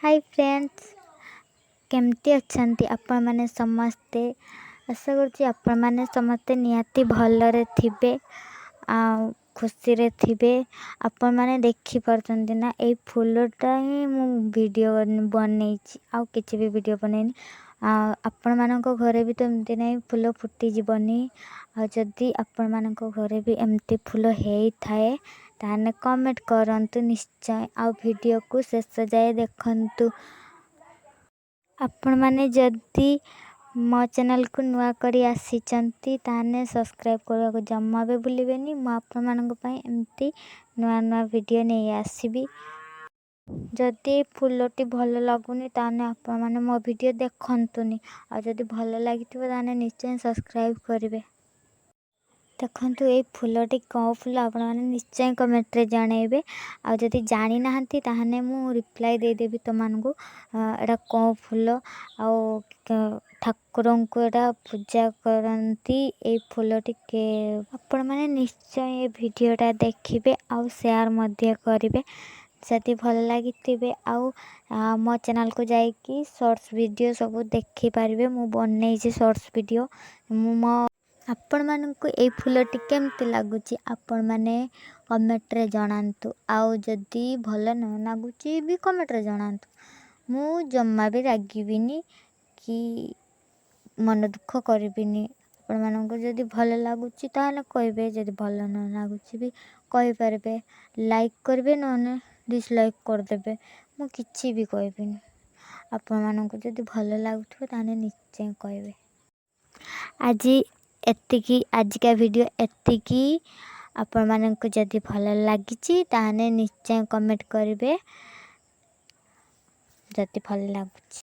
Hi friends, केमती अच्छांती आपण माने समस्ते। आशा करछि आपण माने समस्ते निहाती भलरे थिबे आ खुशी रे थिबे। आपण माने देखि परछन्ती ना ए फूलटा ही मु वीडियो बनैछि आ किछि भी वीडियो बनैनी। आपण मानको घरे भी तो एमती नै फूल फुटी जीवनी। आ जदी आपण मानको घरे भी एमती फूल हेई थाए ताने कमेंट करंतु निश्चय। आ वीडियो को शेष जाए देखंतु। आपण माने जदी मो चैनल को नुआ करी आसीचंती ताने सब्सक्राइब करबा को जम्मा बे भूलिबेनी। मो आपण मानको पई एमती नुआ नुआ वीडियो नै आसीबी। जदी फूलटी भल लागुनी ताने आपण माने मो वीडियो देखंतुनी। आ जदी भल लागिथिबो ताने निश्चय सब्सक्राइब करिवे। देखंतु ए फूलटी कौ फूल आपण माने निश्चय कमेंट रे जानेबे। आ जदी जानि नाहंती ताहने मु रिप्लाई दे देबी तमानकु एडा कौ फूल आ ठाकुरन को एडा पूजा करंती ए फूलटी के। आपण माने निश्चय ए वीडियोटा देखिबे आ शेयर मध्य करिवे। जदी भल लागिथिबे आ मो चैनल को जाई कि शॉर्ट्स वीडियो सब देखि पारिबे। मु बननै जे शॉर्ट्स वीडियो मो आपण मानकु ए फूलटी केमती लागुची आपण माने कमेंट रे जणांतु। आउ जदी भल न लागुची भी कमेंट रे जणांतु। मु जम्मा भी रागिबिनी कि मन दुख करबिनी। आपण मानकु जदी भल लागुची ताने कहबे, जदी भल न लागुची भी कहि पारबे। लाइक करबे न डिसलाइक कर देबे, मु किछि भी कहबिनी। आपण मानकु जदी भल लागुथबो ताने निश्चय कहबे। आज का वीडियो एतिकी। आपण मानकु जदी भल लागिची ताने निश्चय कमेंट करबे जदी भल लागुची।